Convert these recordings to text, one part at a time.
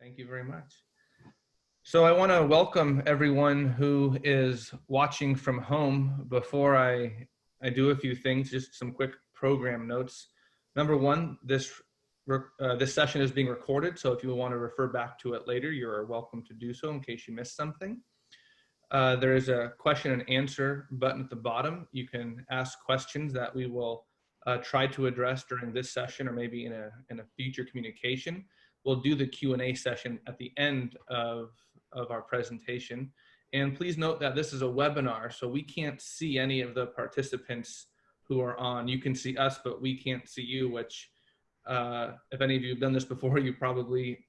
Thank you very much. So I want to welcome everyone who is watching from home. Before I do a few things, just some quick program notes. Number one, this session is being recorded, so if you want to refer back to it later, you're welcome to do so in case you missed something. There is a question and answer button at the bottom. You can ask questions that we will try to address during this session or maybe in a future communication. We'll do the Q&A session at the end of our presentation. And please note that this is a webinar, so we can't see any of the participants who are on. You can see us, but we can't see you, which if any of you have done this before, you probably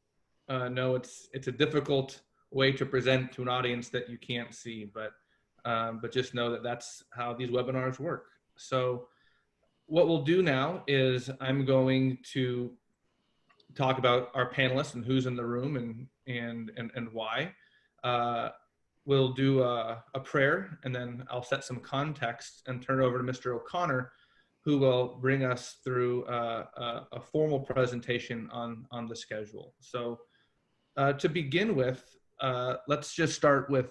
know it's a difficult way to present to an audience that you can't see, but just know that that's how these webinars work. So what we'll do now is I'm going to talk about our panelists and who's in the room and why. We'll do a prayer, and then I'll set some context and turn it over to Mr. O'Connor, who will bring us through a formal presentation on the schedule. So to begin with, let's just start with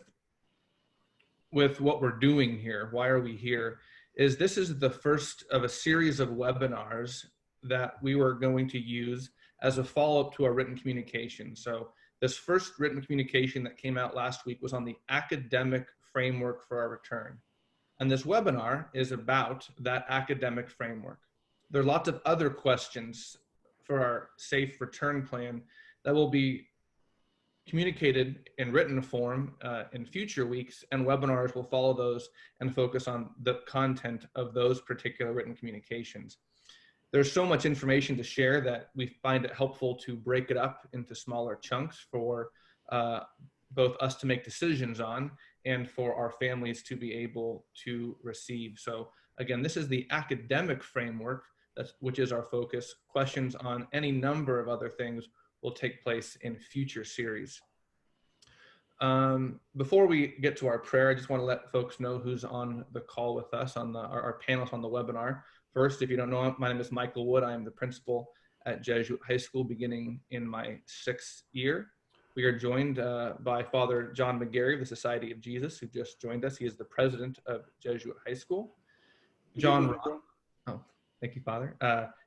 what we're doing here. Why are we here? This is the first of a series of webinars that we were going to use as a follow-up to our written communication. So this first written communication that came out last week was on the academic framework for our return. And this webinar is about that academic framework. There are lots of other questions for our safe return plan that will be communicated in written form in future weeks, and webinars will follow those and focus on the content of those particular written communications. There's so much information to share that we find it helpful to break it up into smaller chunks for both us to make decisions on and for our families to be able to receive. So again, this is the academic framework, which is our focus. Questions on any number of other things will take place in future series. Before we get to our prayer, I just want to let folks know who's on the call with us, on our panelists on the webinar. First, if you don't know, my name is Michael Wood. I am the principal at Jesuit High School beginning in my 6th year. We are joined by Father John McGarry of the Society of Jesus, who just joined us. He is the president of Jesuit High School. Thank you, Father.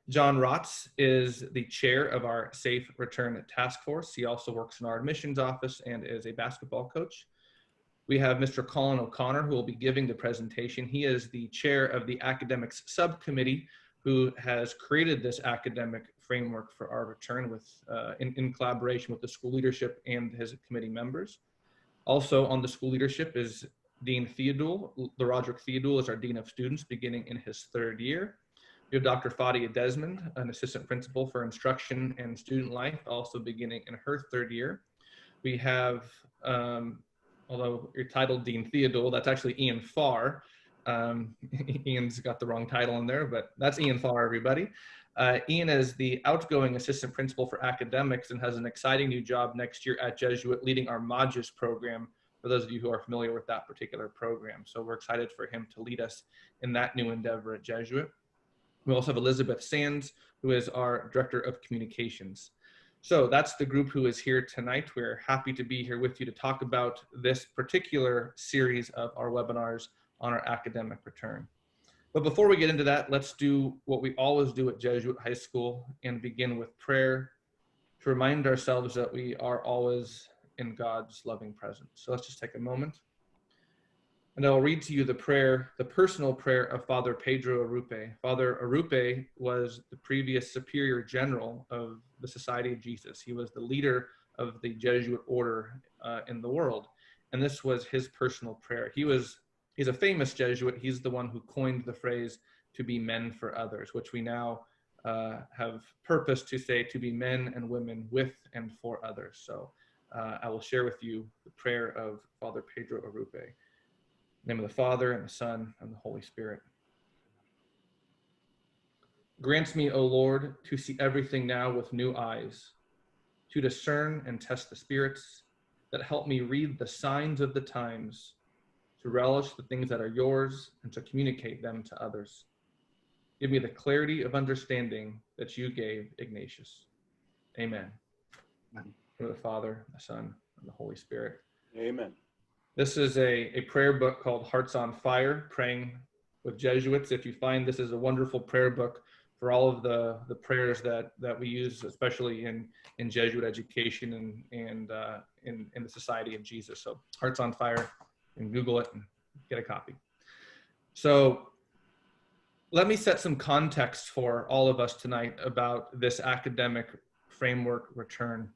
John Rotz is the chair of our Safe Return Task Force. He also works in our admissions office and is a basketball coach. We have Mr. Colin O'Connor, who will be giving the presentation. He is the chair of the academics subcommittee, who has created this academic framework for our return with, in collaboration with the school leadership and his committee members. Also on the school leadership is Dean Theodule. Roderick Theodule is our Dean of Students beginning in his 3rd year. We have Dr. Fadia Desmond, an assistant principal for instruction and student life, also beginning in her 3rd year. We have, although you're titled Dean Theodule, that's actually Ian Farr. Ian's got the wrong title in there, but that's Ian Farr, everybody. Ian is the outgoing assistant principal for academics and has an exciting new job next year at Jesuit, leading our Modges program, for those of you who are familiar with that particular program. So we're excited for him to lead us in that new endeavor at Jesuit. We also have Elizabeth Sands, who is our Director of Communications. So that's the group who is here tonight. We're happy to be here with you to talk about this particular series of our webinars on our academic return. But before we get into that, let's do what we always do at Jesuit High School and begin with prayer to remind ourselves that we are always in God's loving presence. So let's just take a moment. And I'll read to you the prayer, the personal prayer of Father Pedro Arrupe. Father Arrupe was the previous superior general of the Society of Jesus. He was the leader of the Jesuit order in the world. And this was his personal prayer. He's a famous Jesuit. He's the one who coined the phrase, to be men for others, which we now have purpose to say, to be men and women with and for others. So I will share with you the prayer of Father Pedro Arrupe. In the name of the Father, and the Son, and the Holy Spirit. Grant me, O Lord, to see everything now with new eyes, to discern and test the spirits, that help me read the signs of the times, to relish the things that are yours, and to communicate them to others. Give me the clarity of understanding that you gave Ignatius. Amen. Amen. name of the Father, the Son, and the Holy Spirit. Amen. This is a prayer book called Hearts on Fire, Praying with Jesuits. If you find this is a wonderful prayer book for all of the prayers that we use, especially in Jesuit education and in the Society of Jesus. So Hearts on Fire, and Google it and get a copy. So let me set some context for all of us tonight about this academic framework return.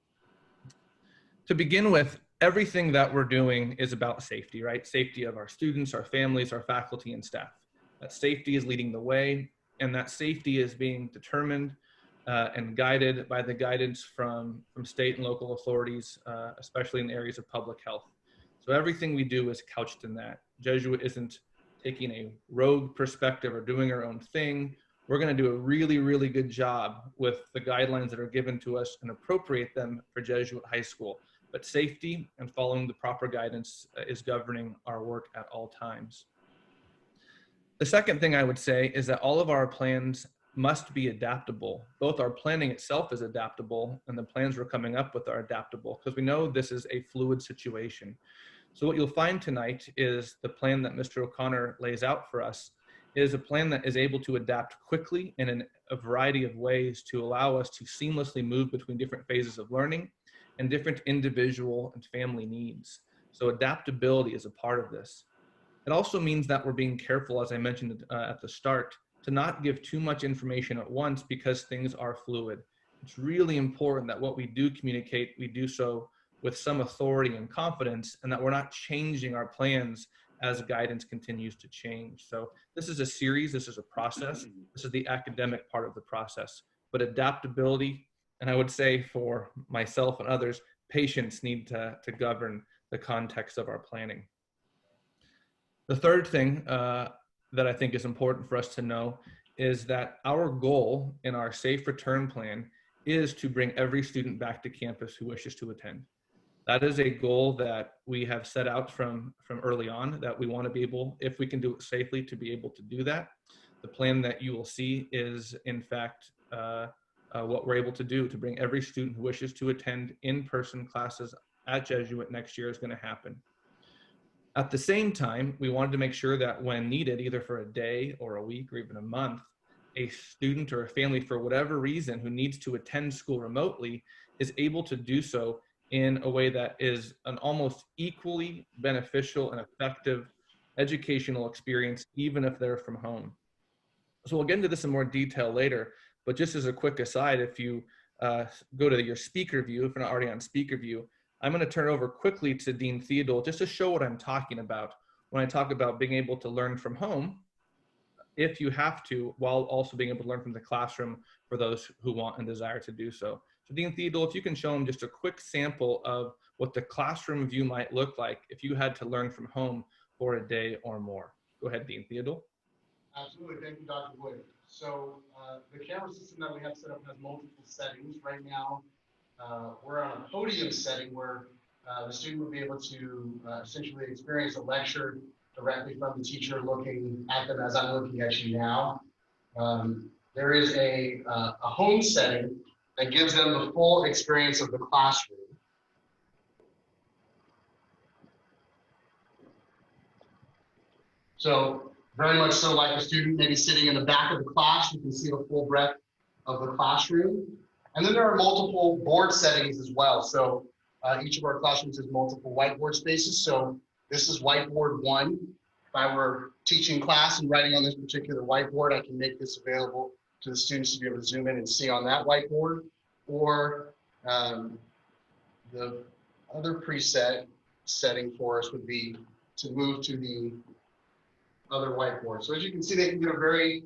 To begin with, everything that we're doing is about safety, right? Safety of our students, our families, our faculty, and staff. That safety is leading the way, and that safety is being determined and guided by the guidance from state and local authorities, especially in the areas of public health. So everything we do is couched in that. Jesuit isn't taking a rogue perspective or doing our own thing. We're going to do a really, really good job with the guidelines that are given to us and appropriate them for Jesuit high school. But safety and following the proper guidance is governing our work at all times. The second thing I would say is that all of our plans must be adaptable. Both our planning itself is adaptable and the plans we're coming up with are adaptable because we know this is a fluid situation. So what you'll find tonight is the plan that Mr. O'Connor lays out for us is a plan that is able to adapt quickly and in a variety of ways to allow us to seamlessly move between different phases of learning and different individual and family needs. So adaptability is a part of this. It also means that we're being careful, as I mentioned at the start, to not give too much information at once because things are fluid. It's really important that what we do communicate, we do so with some authority and confidence, and that we're not changing our plans as guidance continues to change. So this is a series, this is a process, this is the academic part of the process, but adaptability, and I would say for myself and others, patience need to govern the context of our planning. The third thing that I think is important for us to know is that our goal in our safe return plan is to bring every student back to campus who wishes to attend. That is a goal that we have set out from early on, that we want to be able, if we can do it safely, to be able to do that. The plan that you will see is, in fact, what we're able to do to bring every student who wishes to attend in-person classes at Jesuit next year is going to happen. At the same time, we wanted to make sure that when needed, either for a day or a week or even a month, a student or a family, for whatever reason, who needs to attend school remotely is able to do so in a way that is an almost equally beneficial and effective educational experience, even if they're from home. So we'll get into this in more detail later, but just as a quick aside, if you go to your speaker view, if you're not already on speaker view, I'm going to turn over quickly to Dean Theodule just to show what I'm talking about when I talk about being able to learn from home, if you have to, while also being able to learn from the classroom for those who want and desire to do so. So Dean Theodule, if you can show them just a quick sample of what the classroom view might look like if you had to learn from home for a day or more. Go ahead, Dean Theodule. Absolutely, thank you, Dr. Wood. So the camera system that we have set up has multiple settings. Right now, we're on a podium setting where the student would be able to essentially experience a lecture directly from the teacher looking at them as I'm looking at you now. There is a home setting that gives them the full experience of the classroom. So very much so like a student maybe sitting in the back of the class, you can see the full breadth of the classroom. And then there are multiple board settings as well. So each of our classrooms has multiple whiteboard spaces. So this is whiteboard 1. If I were teaching class and writing on this particular whiteboard, I can make this available to the students to be able to zoom in and see on that whiteboard. Or the other preset setting for us would be to move to the other whiteboard. So as you can see, they can get a very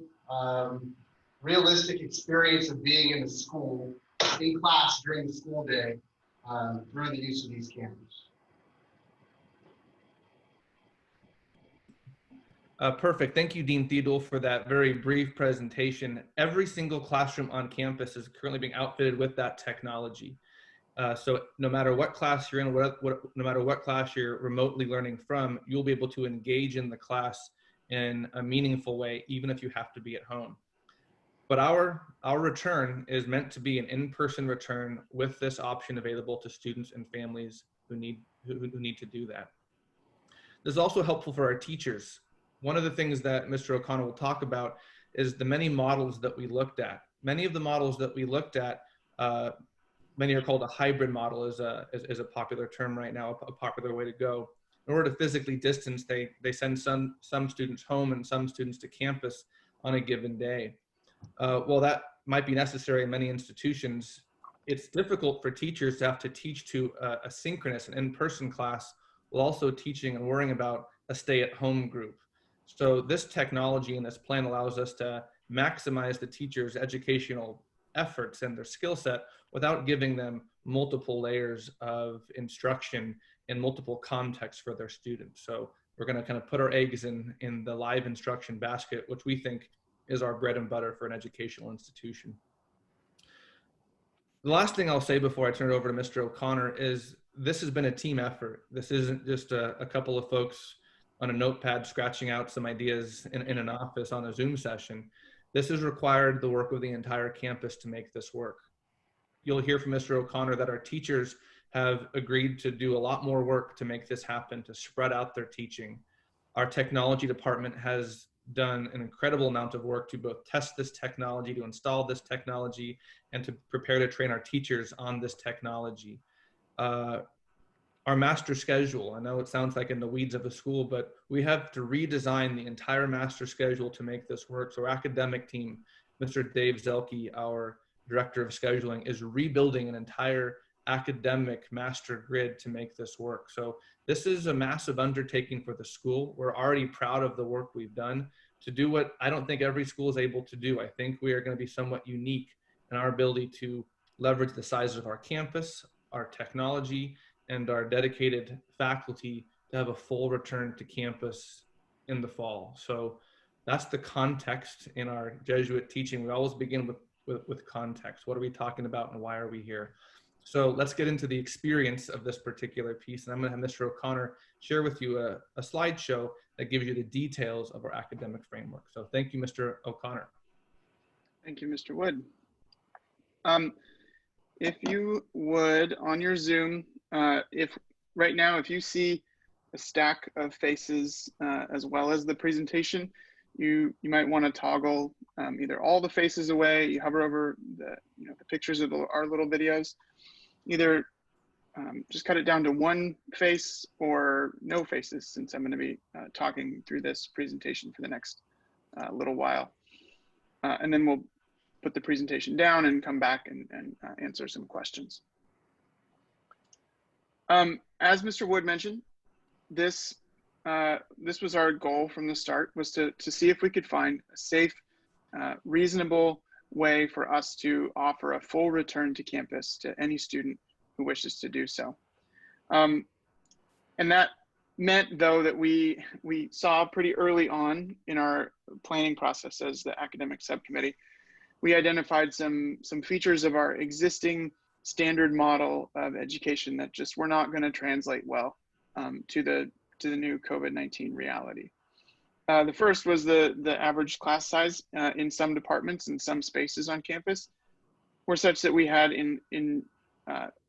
realistic experience of being in the school, in class during the school day through the use of these cameras. Perfect. Thank you, Dean Theodule, for that very brief presentation. Every single classroom on campus is currently being outfitted with that technology. So no matter what class you're in, no matter what class you're remotely learning from, you'll be able to engage in the class in a meaningful way, even if you have to be at home. But our return is meant to be an in-person return with this option available to students and families who need to do that. This is also helpful for our teachers. One of the things that Mr. O'Connor will talk about is the many models that we looked at. Many of the models that we looked at, many are called a hybrid model, is a popular term right now, a popular way to go. In order to physically distance, they send some students home and some students to campus on a given day. Well, that might be necessary in many institutions. It's difficult for teachers to have to teach to a synchronous and in-person class while also teaching and worrying about a stay-at-home group. So this technology and this plan allows us to maximize the teacher's educational efforts and their skill set without giving them multiple layers of instruction and multiple contexts for their students. So we're going to kind of put our eggs in the live instruction basket, which we think is our bread and butter for an educational institution. The last thing I'll say before I turn it over to Mr. O'Connor is this has been a team effort. This isn't just a couple of folks on a notepad scratching out some ideas in an office on a Zoom session. This has required the work of the entire campus to make this work. You'll hear from Mr. O'Connor that our teachers have agreed to do a lot more work to make this happen, to spread out their teaching. Our technology department has done an incredible amount of work to both test this technology, to install this technology, and to prepare to train our teachers on this technology. Our master schedule, I know it sounds like in the weeds of a school, but we have to redesign the entire master schedule to make this work. So our academic team, Mr. Dave Zelke, our director of scheduling, is rebuilding an entire academic master grid to make this work. So this is a massive undertaking for the school. We're already proud of the work we've done to do what I don't think every school is able to do. I think we are going to be somewhat unique in our ability to leverage the size of our campus, our technology, and our dedicated faculty to have a full return to campus in the fall. So that's the context in our Jesuit teaching. We always begin with context. What are we talking about and why are we here? So let's get into the experience of this particular piece. And I'm going to have Mr. O'Connor share with you a slideshow that gives you the details of our academic framework. So thank you, Mr. O'Connor. Thank you, Mr. Wood. If you would, on your Zoom, if right now, if you see a stack of faces as well as the presentation, you might want to toggle either all the faces away. You hover over the pictures of our little videos. Either just cut it down to one face or no faces, since I'm going to be talking through this presentation for the next little while. And then we'll put the presentation down and come back and answer some questions. As Mr. Wood mentioned, this was our goal from the start, was to see if we could find a safe, reasonable way for us to offer a full return to campus to any student who wishes to do so. And that meant, though, that we saw pretty early on in our planning process as the academic subcommittee, we identified some features of our existing standard model of education that just were not going to translate well to the new COVID-19 reality. The first was the average class size in some departments and some spaces on campus were such that we had in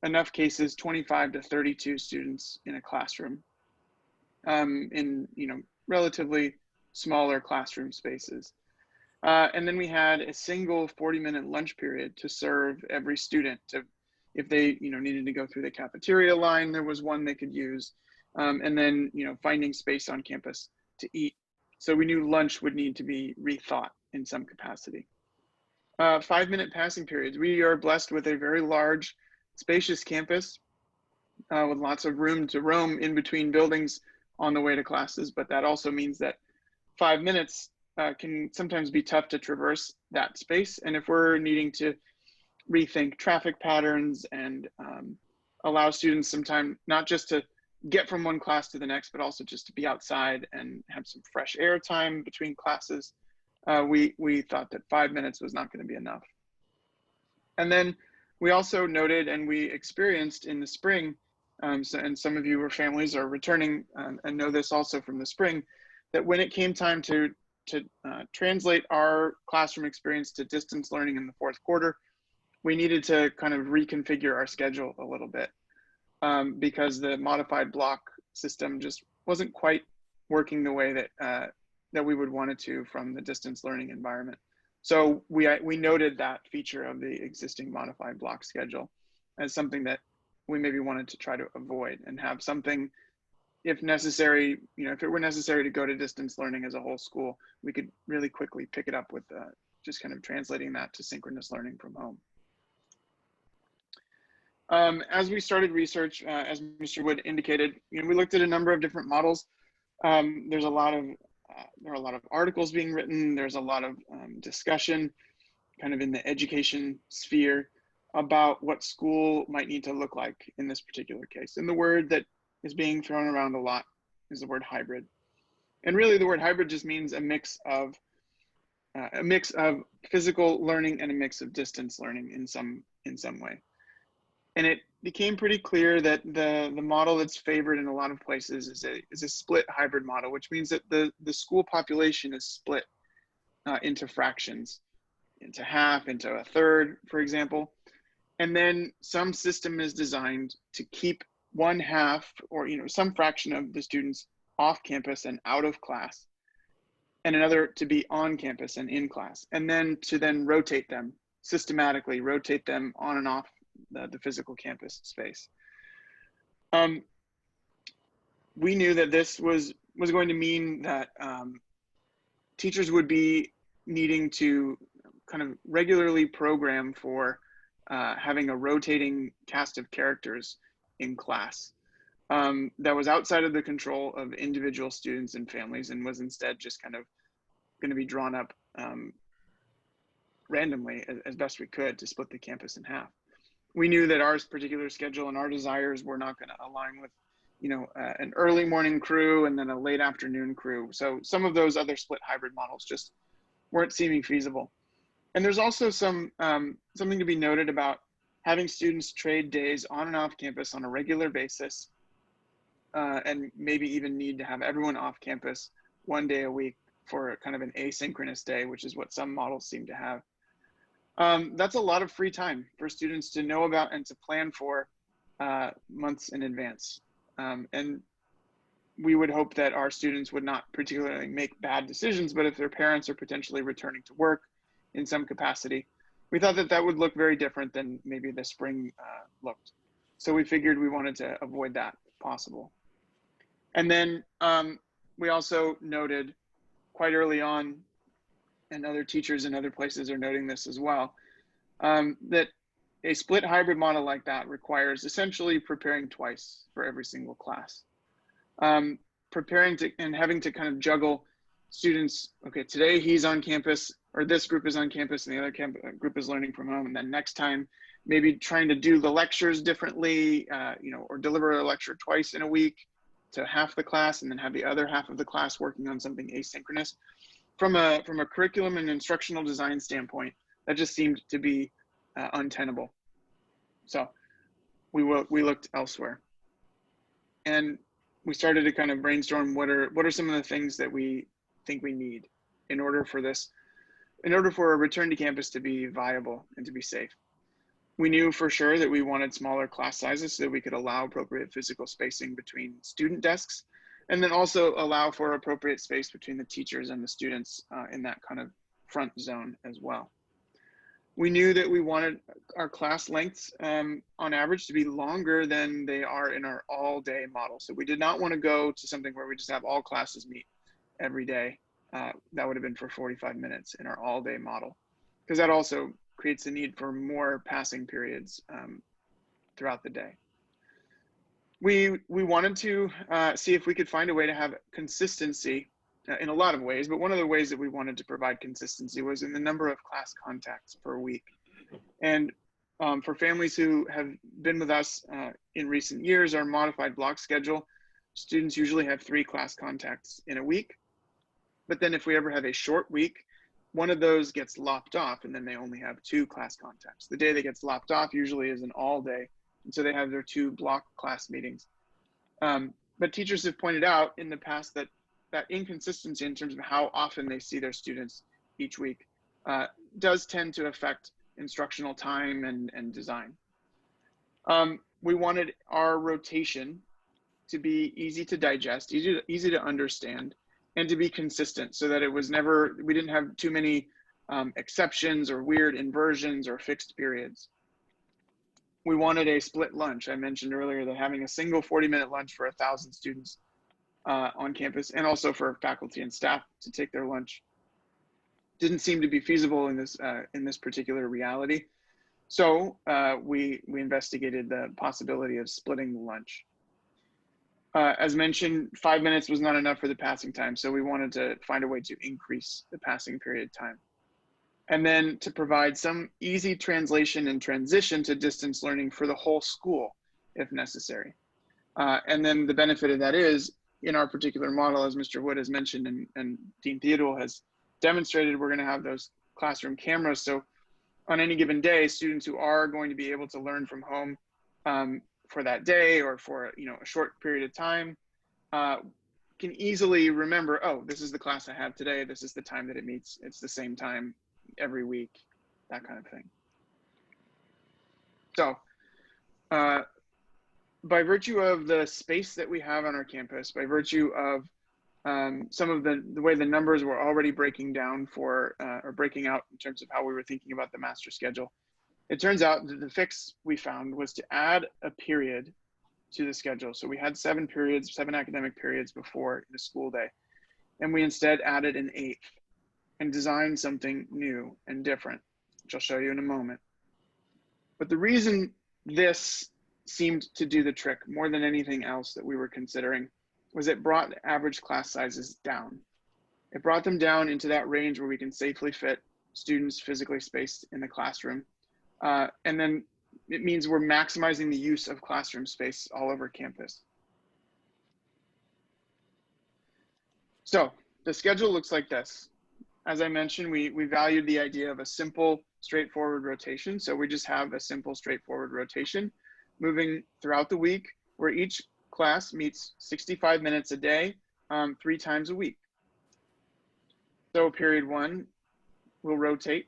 enough cases 25 to 32 students in a classroom in relatively smaller classroom spaces. And then we had a single 40-minute lunch period to serve every student. If they needed to go through the cafeteria line, there was one they could use. And then finding space on campus to eat. So we knew lunch would need to be rethought in some capacity. 5-minute passing periods. We are blessed with a very large, spacious campus with lots of room to roam in between buildings on the way to classes, but that also means that 5 minutes can sometimes be tough to traverse that space. And if we're needing to rethink traffic patterns and allow students some time, not just to get from one class to the next, but also just to be outside and have some fresh air time between classes, we thought that 5 minutes was not going to be enough. And then we also noted, and we experienced in the spring, and some of you or families are returning and know this also from the spring, that when it came time to translate our classroom experience to distance learning in the fourth quarter, we needed to kind of reconfigure our schedule a little bit because the modified block system just wasn't quite working the way that that we would want it to from the distance learning environment. So we noted that feature of the existing modified block schedule as something that we maybe wanted to try to avoid, and have something, if necessary, if it were necessary to go to distance learning as a whole school, we could really quickly pick it up with just kind of translating that to synchronous learning from home. As we started research, as Mr. Wood indicated, we looked at a number of different models. There are a lot of articles being written. There's a lot of discussion kind of in the education sphere about what school might need to look like in this particular case. And the word that is being thrown around a lot is the word hybrid. And really the word hybrid just means a mix of physical learning and a mix of distance learning in some way. And it became pretty clear that the model that's favored in a lot of places is a split hybrid model, which means that the school population is split into fractions, into half, into a third, for example. And then some system is designed to keep one half, or some fraction of the students off campus and out of class, and another to be on campus and in class, and then to rotate them, systematically rotate them on and off the physical campus space. We knew that this was going to mean that teachers would be needing to kind of regularly program for having a rotating cast of characters in class that was outside of the control of individual students and families, and was instead just kind of going to be drawn up randomly as best we could to split the campus in half. We knew that our particular schedule and our desires were not going to align with, an early morning crew and then a late afternoon crew. So some of those other split hybrid models just weren't seeming feasible. And there's also something to be noted about having students trade days on and off campus on a regular basis, and maybe even need to have everyone off campus one day a week for kind of an asynchronous day, which is what some models seem to have. That's a lot of free time for students to know about and to plan for months in advance. And we would hope that our students would not particularly make bad decisions, but if their parents are potentially returning to work in some capacity, we thought that would look very different than maybe the spring looked. So we figured we wanted to avoid that if possible. And then we also noted quite early on, and other teachers in other places are noting this as well, that a split hybrid model like that requires essentially preparing twice for every single class. Preparing to and having to kind of juggle students, okay, today he's on campus, or this group is on campus and the other group is learning from home, and then next time maybe trying to do the lectures differently, or deliver a lecture twice in a week to half the class, and then have the other half of the class working on something asynchronous. From a curriculum and instructional design standpoint, that just seemed to be untenable. So we looked elsewhere, and we started to kind of brainstorm what are some of the things that we think we need in order for a return to campus to be viable and to be safe. We knew for sure that we wanted smaller class sizes so that we could allow appropriate physical spacing between student desks, and then also allow for appropriate space between the teachers and the students in that kind of front zone as well. We knew that we wanted our class lengths on average to be longer than they are in our all-day model. So we did not want to go to something where we just have all classes meet every day. That would have been for 45 minutes in our all-day model, because that also creates the need for more passing periods throughout the day. We wanted to see if we could find a way to have consistency in a lot of ways, but one of the ways that we wanted to provide consistency was in the number of class contacts per week. And for families who have been with us in recent years, our modified block schedule, students usually have 3 class contacts in a week. But then if we ever have a short week, one of those gets lopped off, and then they only have 2 class contacts. The day that gets lopped off usually is an all day, and so they have their 2 block class meetings. But teachers have pointed out in the past that that inconsistency in terms of how often they see their students each week does tend to affect instructional time and design. We wanted our rotation to be easy to digest, easy to understand, and to be consistent, so that it was never, we didn't have too many exceptions or weird inversions or fixed periods. We wanted a split lunch. I mentioned earlier that having a single 40-minute lunch for 1,000 students on campus, and also for faculty and staff to take their lunch, didn't seem to be feasible in this particular reality. So we investigated the possibility of splitting the lunch. As mentioned, 5 minutes was not enough for the passing time, so we wanted to find a way to increase the passing period time. And then to provide some easy translation and transition to distance learning for the whole school, if necessary. And then the benefit of that is, in our particular model, as Mr. Wood has mentioned and Dean Theodule has demonstrated, we're going to have those classroom cameras. So on any given day, students who are going to be able to learn from home for that day or for a short period of time can easily remember, oh, this is the class I have today. This is the time that it meets. It's the same time every week, that kind of thing. So by virtue of the space that we have on our campus, by virtue of some of the way the numbers were already breaking down for, or breaking out in terms of how we were thinking about the master schedule, it turns out that the fix we found was to add a period to the schedule. So we had 7 periods, 7 academic periods before the school day, and we instead added an 8th and designed something new and different, which I'll show you in a moment. But the reason this seemed to do the trick more than anything else that we were considering was it brought average class sizes down. It brought them down into that range where we can safely fit students physically spaced in the classroom. And then it means we're maximizing the use of classroom space all over campus. So the schedule looks like this. As I mentioned, we valued the idea of a simple, straightforward rotation. So we just have a simple, straightforward rotation moving throughout the week, where each class meets 65 minutes a day, 3 times a week. So period 1 will rotate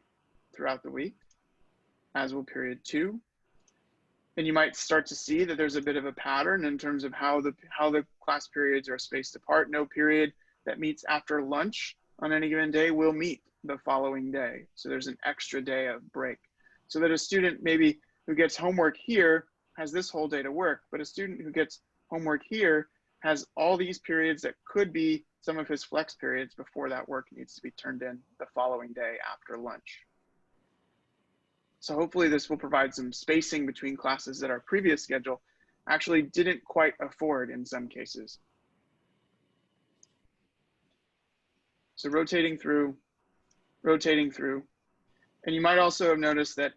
throughout the week, as will period 2. And you might start to see that there's a bit of a pattern in terms of how the class periods are spaced apart. No period that meets after lunch on any given day will meet the following day. So there's an extra day of break. So that a student maybe who gets homework here has this whole day to work, but a student who gets homework here has all these periods that could be some of his flex periods before that work needs to be turned in the following day after lunch. So hopefully this will provide some spacing between classes that our previous schedule actually didn't quite afford in some cases. So rotating through. And you might also have noticed that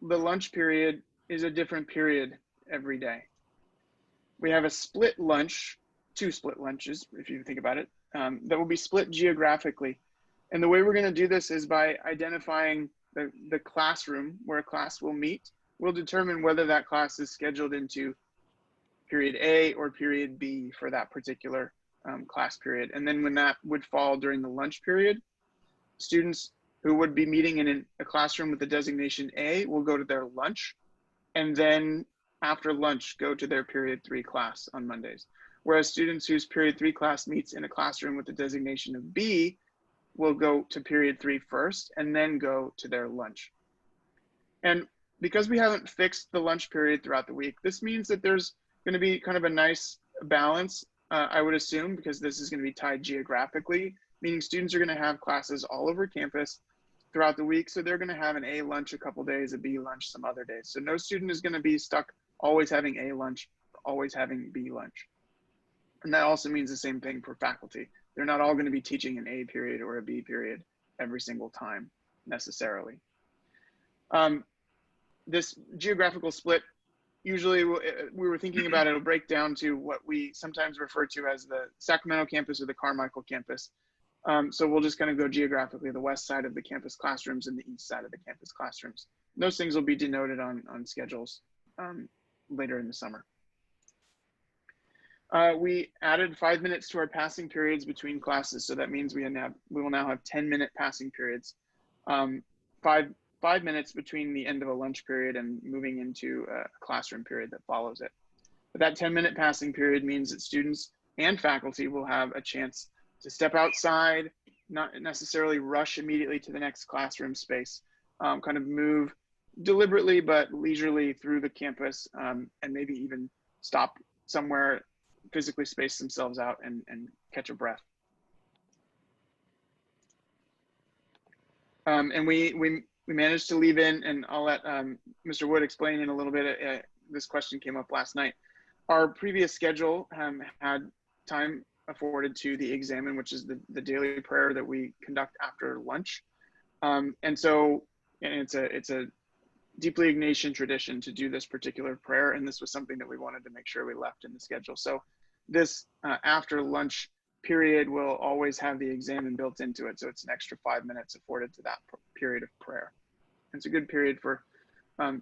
the lunch period is a different period every day. We have a split lunch, 2 split lunches, if you think about it, that will be split geographically. And the way we're going to do this is by identifying the classroom where a class will meet. We'll determine whether that class is scheduled into period A or period B for that particular class period. And then when that would fall during the lunch period, students who would be meeting in a classroom with the designation A will go to their lunch, and then after lunch go to their period 3 class on Mondays. Whereas students whose period 3 class meets in a classroom with the designation of B will go to period 3 first and then go to their lunch. And because we haven't fixed the lunch period throughout the week, this means that there's going to be kind of a nice balance, I would assume, because this is going to be tied geographically, meaning students are going to have classes all over campus throughout the week. So they're going to have an A lunch a couple days, a B lunch some other days. So no student is going to be stuck always having A lunch, always having B lunch. And that also means the same thing for faculty. They're not all going to be teaching an A period or a B period every single time necessarily. This geographical split, usually we were thinking about it'll break down to what we sometimes refer to as the Sacramento campus or the Carmichael campus. So we'll just kind of go geographically, the west side of the campus classrooms and the east side of the campus classrooms. Those things will be denoted on schedules later in the summer. We added 5 minutes to our passing periods between classes. So that means we will now have 10-minute passing periods. Five minutes between the end of a lunch period and moving into a classroom period that follows it. But that 10-minute passing period means that students and faculty will have a chance to step outside, not necessarily rush immediately to the next classroom space, kind of move deliberately but leisurely through the campus, and maybe even stop somewhere, physically space themselves out and catch a breath. And we managed to leave in, and I'll let Mr. Wood explain in a little bit. This question came up last night. Our previous schedule had time afforded to the examen, which is the daily prayer that we conduct after lunch. And it's a deeply Ignatian tradition to do this particular prayer, and this was something that we wanted to make sure we left in the schedule. So this after lunch period will always have the examen built into it, so it's an extra 5 minutes afforded to that period of prayer. And it's a good period for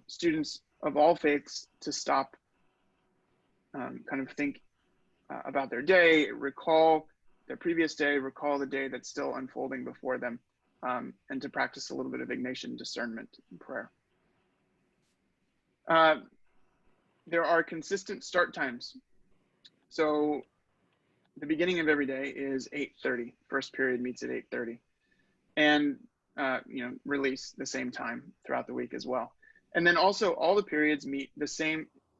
students of all faiths to stop, kind of think about their day, recall their previous day, recall the day that's still unfolding before them, and to practice a little bit of Ignatian discernment in prayer. There are consistent start times. So the beginning of every day is 8:30. First period meets at 8:30, and release the same time throughout the week as well. And then also all the periods meet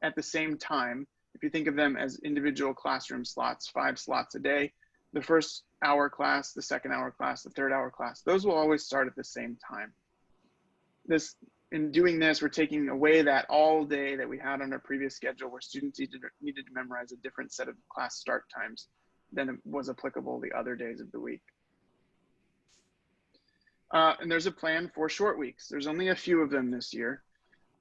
at the same time. If you think of them as individual classroom slots, 5 slots a day, the first hour class, the second hour class, the third hour class, those will always start at the same time. In doing this, we're taking away that all day that we had on our previous schedule where students needed to memorize a different set of class start times than was applicable the other days of the week. And there's a plan for short weeks. There's only a few of them this year.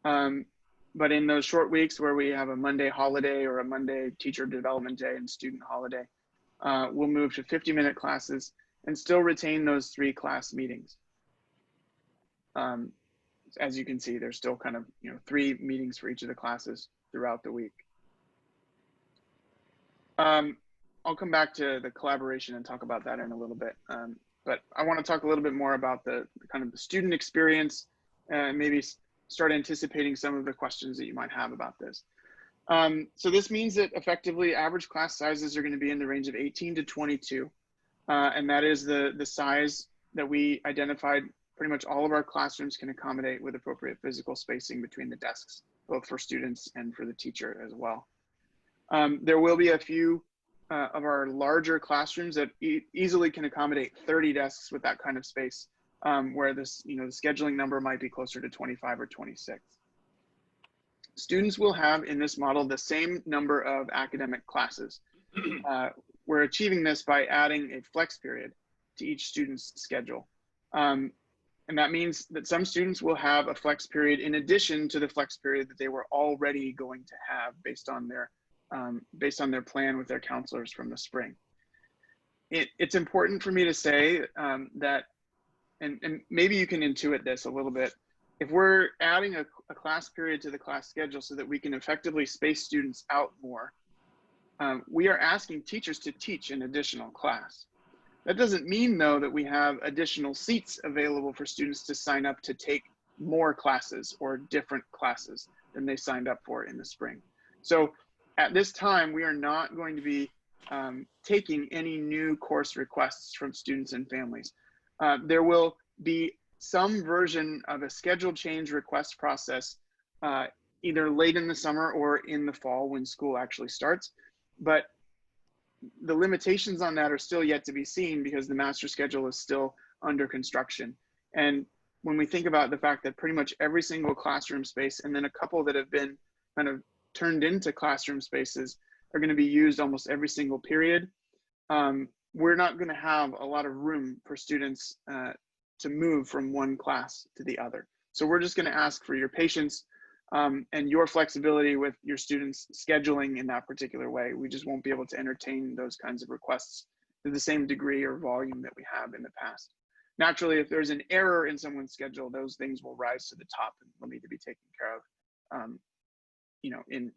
But in those short weeks where we have a Monday holiday or a Monday teacher development day and student holiday, we'll move to 50-minute classes and still retain those 3 class meetings. As you can see, there's still kind of 3 meetings for each of the classes throughout the week. I'll come back to the collaboration and talk about that in a little bit. But I want to talk a little bit more about the kind of the student experience and maybe start anticipating some of the questions that you might have about this. So this means that effectively average class sizes are going to be in the range of 18 to 22. And that is the size that we identified pretty much all of our classrooms can accommodate with appropriate physical spacing between the desks, both for students and for the teacher as well. There will be a few of our larger classrooms that easily can accommodate 30 desks with that kind of space, where this, the scheduling number might be closer to 25 or 26. Students will have in this model the same number of academic classes. We're achieving this by adding a flex period to each student's schedule. And that means that some students will have a flex period in addition to the flex period that they were already going to have based on their plan with their counselors from the spring. It's important for me to say that, and maybe you can intuit this a little bit, if we're adding a class period to the class schedule so that we can effectively space students out more, we are asking teachers to teach an additional class. That doesn't mean, though, that we have additional seats available for students to sign up to take more classes or different classes than they signed up for in the spring. So at this time, we are not going to be taking any new course requests from students and families. There will be some version of a schedule change request process either late in the summer or in the fall when school actually starts. But the limitations on that are still yet to be seen because the master schedule is still under construction. And when we think about the fact that pretty much every single classroom space and then a couple that have been kind of turned into classroom spaces are going to be used almost every single period, we're not going to have a lot of room for students to move from one class to the other. So we're just going to ask for your patience and your flexibility with your students scheduling in that particular way. We just won't be able to entertain those kinds of requests to the same degree or volume that we have in the past. Naturally, if there's an error in someone's schedule, those things will rise to the top and will need to be taken care of,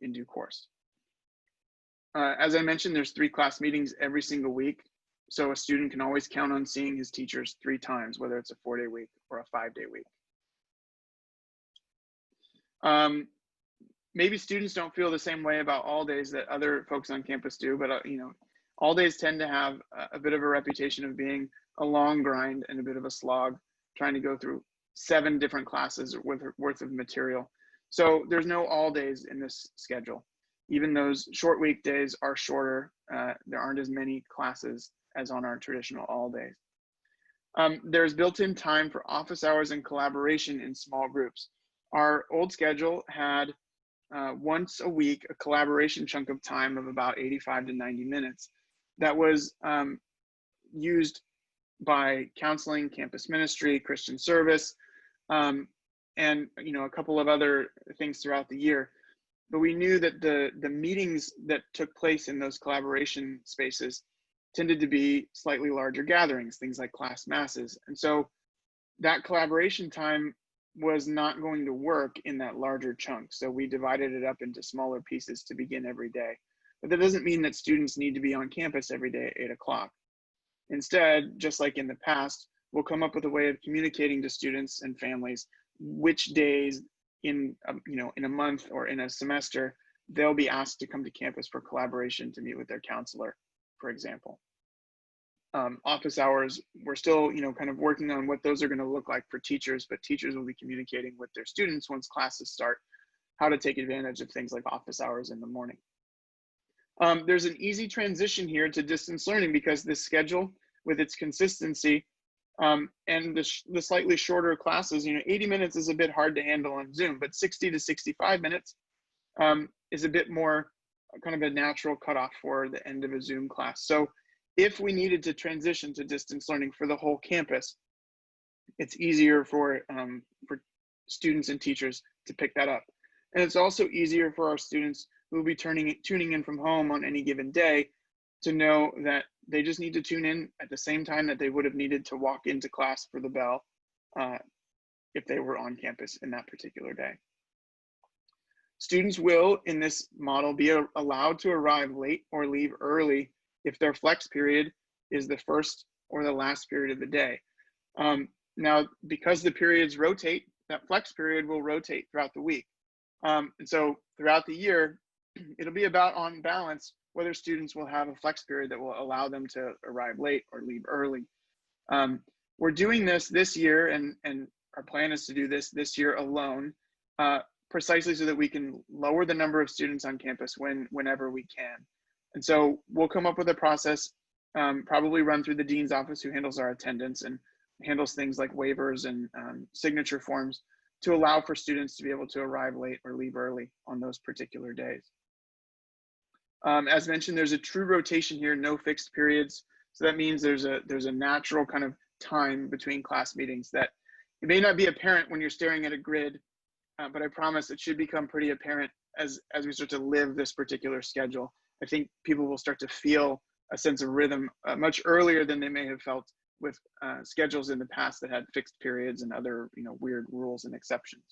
in due course. As I mentioned, there's 3 class meetings every single week. So a student can always count on seeing his teachers 3 times, whether it's a 4-day week or a 5-day week. Maybe students don't feel the same way about all days that other folks on campus do, but you know, all days tend to have a bit of a reputation of being a long grind and a bit of a slog, trying to go through 7 different classes worth of material. So there's no all days in this schedule. Even those short weekdays are shorter. There aren't as many classes as on our traditional all days. There's built-in time for office hours and collaboration in small groups. Our old schedule had once a week a collaboration chunk of time of about 85 to 90 minutes that was used by counseling, campus ministry, Christian service, and you know, a couple of other things throughout the year. But we knew that the meetings that took place in those collaboration spaces tended to be slightly larger gatherings, things like class masses. And so that collaboration time was not going to work in that larger chunk. So we divided it up into smaller pieces to begin every day. But that doesn't mean that students need to be on campus every day at 8 o'clock. Instead, just like in the past, we'll come up with a way of communicating to students and families which days in a month or in a semester they'll be asked to come to campus for collaboration to meet with their counselor, for example. Office hours, we're still kind of working on what those are going to look like for teachers, but teachers will be communicating with their students once classes start how to take advantage of things like office hours in the morning. There's an easy transition here to distance learning because this schedule with its consistency and the slightly shorter classes, 80 minutes is a bit hard to handle on Zoom, but 60 to 65 minutes is a bit more kind of a natural cutoff for the end of a Zoom class. So if we needed to transition to distance learning for the whole campus, it's easier for students and teachers to pick that up. And it's also easier for our students who will be tuning in from home on any given day to know that they just need to tune in at the same time that they would have needed to walk into class for the bell if they were on campus in that particular day. Students will, in this model, be allowed to arrive late or leave early if their flex period is the first or the last period of the day. Now, because the periods rotate, that flex period will rotate throughout the week. And so throughout the year, it'll be about on balance whether students will have a flex period that will allow them to arrive late or leave early. We're doing this year, and our plan is to do this year alone, precisely so that we can lower the number of students on campus whenever we can. And so we'll come up with a process, probably run through the dean's office who handles our attendance and handles things like waivers and signature forms to allow for students to be able to arrive late or leave early on those particular days. As mentioned, there's a true rotation here, no fixed periods. So that means there's a natural kind of time between class meetings that it may not be apparent when you're staring at a grid, but I promise it should become pretty apparent as we start to live this particular schedule. I think people will start to feel a sense of rhythm much earlier than they may have felt with schedules in the past that had fixed periods and other weird rules and exceptions.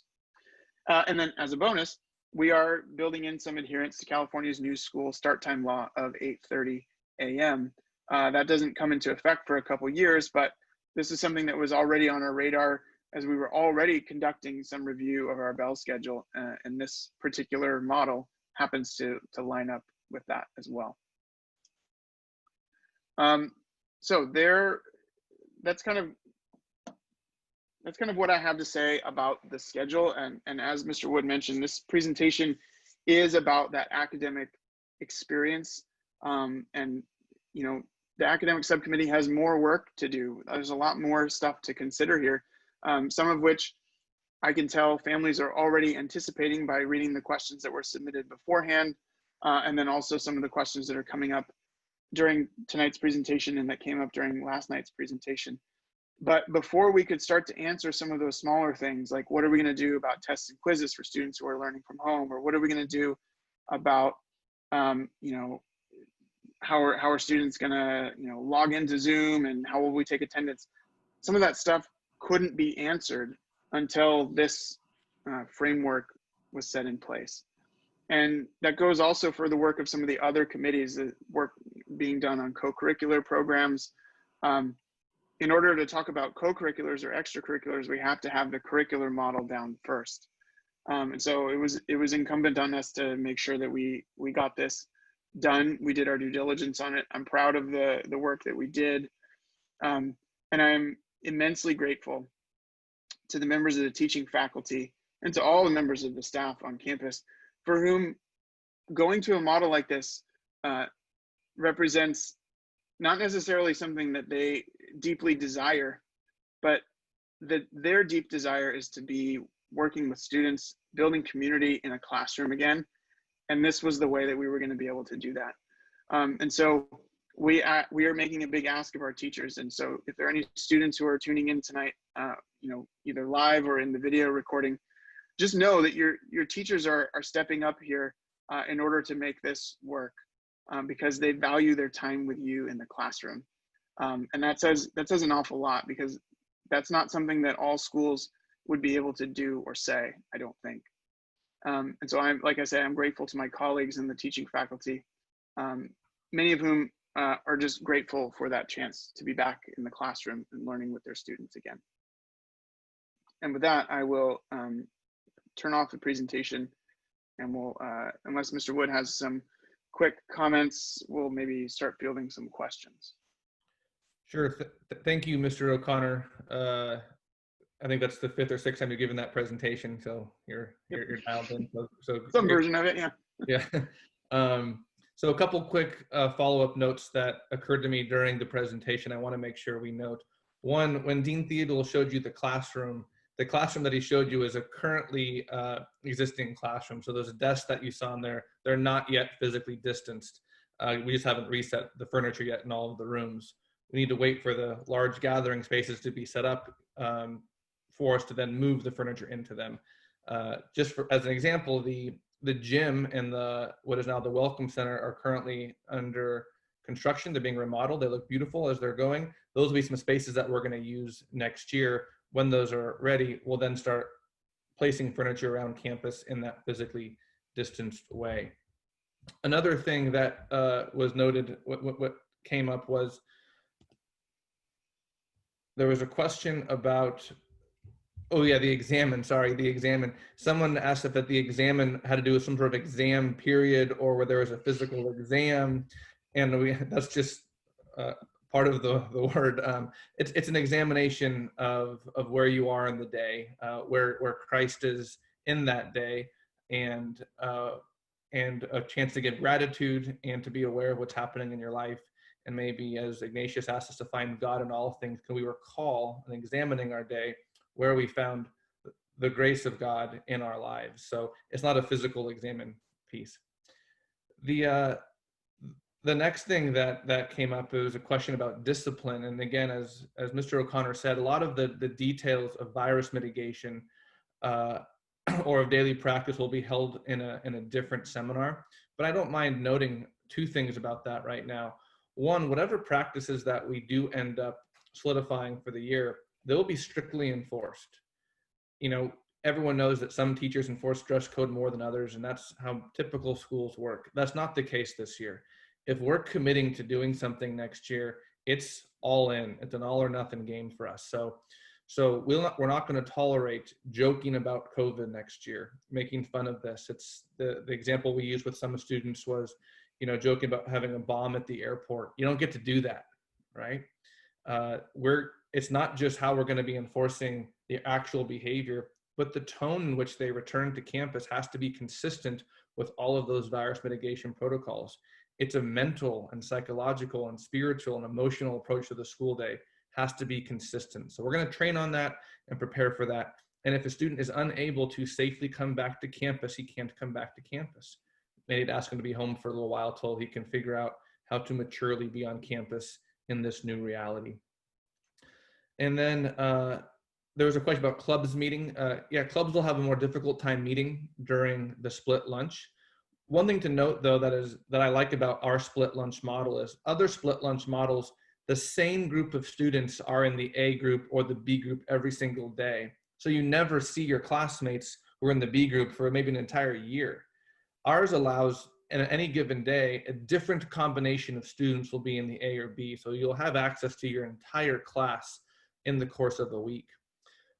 And then as a bonus, we are building in some adherence to California's new school start time law of 8:30 a.m. That doesn't come into effect for a couple years, but this is something that was already on our radar as we were already conducting some review of our bell schedule, and this particular model happens to line up with that as well. So that's kind of what I have to say about the schedule. And as Mr. Wood mentioned, this presentation is about that academic experience. And the academic subcommittee has more work to do. There's a lot more stuff to consider here, some of which I can tell families are already anticipating by reading the questions that were submitted beforehand, and then also some of the questions that are coming up during tonight's presentation and that came up during last night's presentation. But before we could start to answer some of those smaller things, like what are we going to do about tests and quizzes for students who are learning from home, or what are we going to do about how are students going to log into Zoom, and how will we take attendance? Some of that stuff couldn't be answered until this framework was set in place. And that goes also for the work of some of the other committees, the work being done on co-curricular programs. In order to talk about co-curriculars or extracurriculars, we have to have the curricular model down first. And so it was incumbent on us to make sure that we got this done. We did our due diligence on it. I'm proud of the work that we did. And I'm immensely grateful to the members of the teaching faculty and to all the members of the staff on campus for whom going to a model like this represents not necessarily something that they deeply desire, but that their deep desire is to be working with students, building community in a classroom again. And this was the way that we were going to be able to do that. And so we are making a big ask of our teachers. And so if there are any students who are tuning in tonight, either live or in the video recording, just know that your teachers are stepping up here in order to make this work because they value their time with you in the classroom. And that says an awful lot, because that's not something that all schools would be able to do or say, I don't think. And so like I say, I'm grateful to my colleagues in the teaching faculty, many of whom are just grateful for that chance to be back in the classroom and learning with their students again. And with that, I will turn off the presentation, and we'll, unless Mr. Wood has some quick comments, we'll maybe start fielding some questions. Sure. Thank you, Mr. O'Connor. I think that's the 5th or 6th time you've given that presentation, so you're dialed in. So some version of it, yeah. Yeah. So a couple quick follow-up notes that occurred to me during the presentation I want to make sure we note. One, when Dean Theodule showed you the classroom that he showed you is a currently existing classroom. So those desks that you saw in there, they're not yet physically distanced. We just haven't reset the furniture yet in all of the rooms. We need to wait for the large gathering spaces to be set up for us to then move the furniture into them. Just as an example, the gym and what is now the Welcome Center are currently under construction. They're being remodeled. They look beautiful as they're going. Those will be some spaces that we're going to use next year. When those are ready, we'll then start placing furniture around campus in that physically distanced way. Another thing that was noted, what came up was there was a question about, oh yeah, the examine. Someone asked if the examine had to do with some sort of exam period or where there was a physical exam, and that's just part of the word. It's an examination of where you are in the day, where Christ is in that day, and a chance to give gratitude and to be aware of what's happening in your life. And maybe, as Ignatius asked us to find God in all things, can we recall in examining our day where we found the grace of God in our lives? So it's not a physical examine piece. The next thing that came up was a question about discipline. And again, as Mr. O'Connor said, a lot of the details of virus mitigation or of daily practice will be held in a different seminar. But I don't mind noting two things about that right now. One, whatever practices that we do end up solidifying for the year, they'll be strictly enforced. Everyone knows that some teachers enforce dress code more than others, and that's how typical schools work. That's not the case this year. If we're committing to doing something next year, it's all in. It's an all or nothing game for us. So we're not going to tolerate joking about COVID next year, making fun of this. It's the example we used with some students was, joking about having a bomb at the airport. You don't get to do that, right? It's not just how we're going to be enforcing the actual behavior, but the tone in which they return to campus has to be consistent with all of those virus mitigation protocols. It's a mental and psychological and spiritual and emotional approach to the school day has to be consistent. So we're going to train on that and prepare for that. And if a student is unable to safely come back to campus, he can't come back to campus. Maybe ask him to be home for a little while till he can figure out how to maturely be on campus in this new reality. And then there was a question about clubs meeting. Clubs will have a more difficult time meeting during the split lunch. One thing to note, though, that I like about our split lunch model is other split lunch models, the same group of students are in the A group or the B group every single day. So you never see your classmates who are in the B group for maybe an entire year. Ours allows, in any given day, a different combination of students will be in the A or B. So you'll have access to your entire class in the course of a week.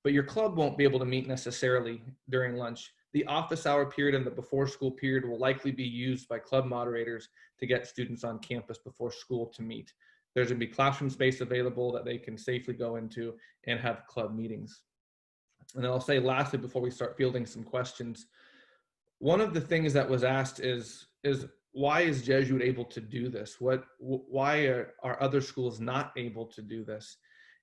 But your club won't be able to meet necessarily during lunch. The office hour period and the before school period will likely be used by club moderators to get students on campus before school to meet. There's going to be classroom space available that they can safely go into and have club meetings. And I'll say lastly, before we start fielding some questions, one of the things that was asked is why is Jesuit able to do this? Why are other schools not able to do this?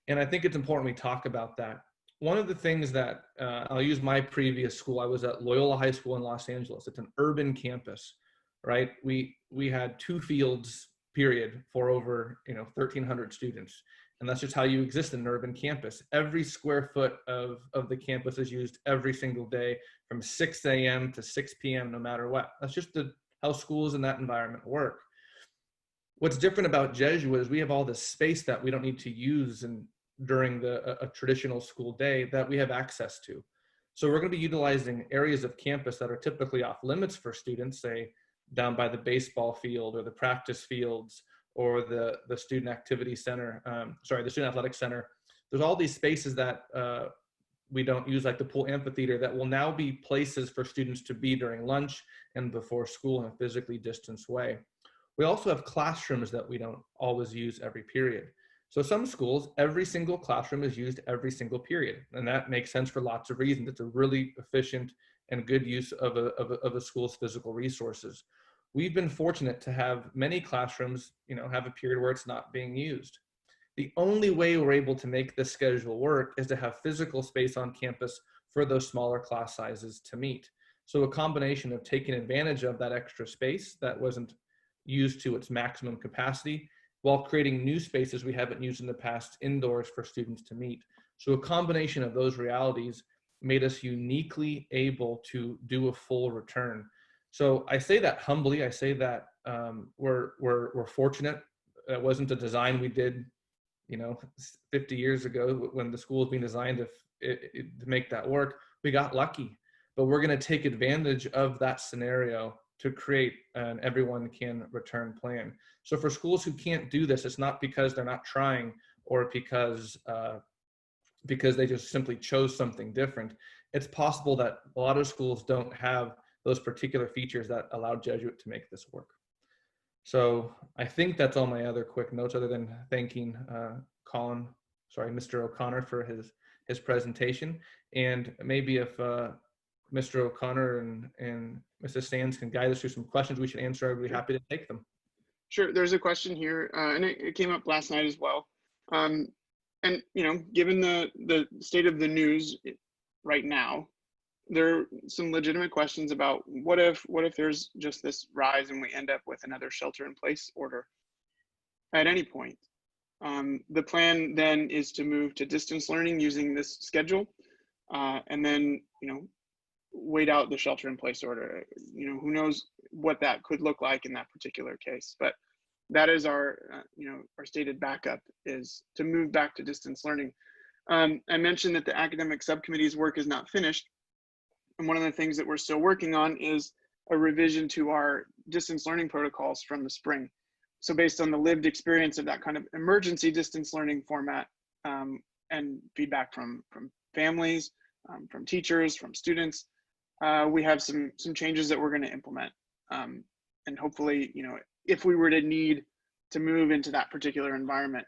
And I think it's important we talk about that. One of the things that I'll use my previous school. I was at Loyola High School in Los Angeles. It's an urban campus, right? We had 2 fields, period, for over 1,300 students, and that's just how you exist in an urban campus. Every square foot of the campus is used every single day from 6 a.m. to 6 p.m. no matter what. That's just how schools in that environment work. What's different about Jesuit is we have all this space that we don't need to use during a traditional school day that we have access to. So we're going to be utilizing areas of campus that are typically off limits for students, say down by the baseball field or the practice fields or the student activity center, the student athletic center. There's all these spaces that we don't use, like the pool amphitheater, that will now be places for students to be during lunch and before school in a physically distanced way. We also have classrooms that we don't always use every period. So some schools, every single classroom is used every single period, and that makes sense for lots of reasons. It's a really efficient and good use of a school's physical resources. We've been fortunate to have many classrooms, have a period where it's not being used. The only way we're able to make this schedule work is to have physical space on campus for those smaller class sizes to meet. So a combination of taking advantage of that extra space that wasn't used to its maximum capacity, while creating new spaces we haven't used in the past indoors for students to meet. So a combination of those realities made us uniquely able to do a full return. So I say that humbly. I say that we're fortunate. It wasn't a design we did 50 years ago when the school was being designed to make that work. We got lucky, but we're going to take advantage of that scenario to create an everyone can return plan. So for schools who can't do this, it's not because they're not trying or because they just simply chose something different. It's possible that a lot of schools don't have those particular features that allow Jesuit to make this work. So I think that's all my other quick notes, other than thanking Mr. O'Connor for his presentation. And maybe if Mr. O'Connor and Mrs. Sands can guide us through some questions we should answer, I'd be happy to take them. Sure. There's a question here, and it came up last night as well. And given the state of the news right now, there are some legitimate questions about what if there's just this rise and we end up with another shelter-in-place order at any point. The plan then is to move to distance learning using this schedule, and then wait out the shelter-in-place order. Who knows what that could look like in that particular case, but that is our stated backup, is to move back to distance learning. I mentioned that the academic subcommittee's work is not finished, and one of the things that we're still working on is a revision to our distance learning protocols from the spring. So based on the lived experience of that kind of emergency distance learning format, and feedback from families, from teachers, from students, we have some changes that we're going to implement. And hopefully, if we were to need to move into that particular environment,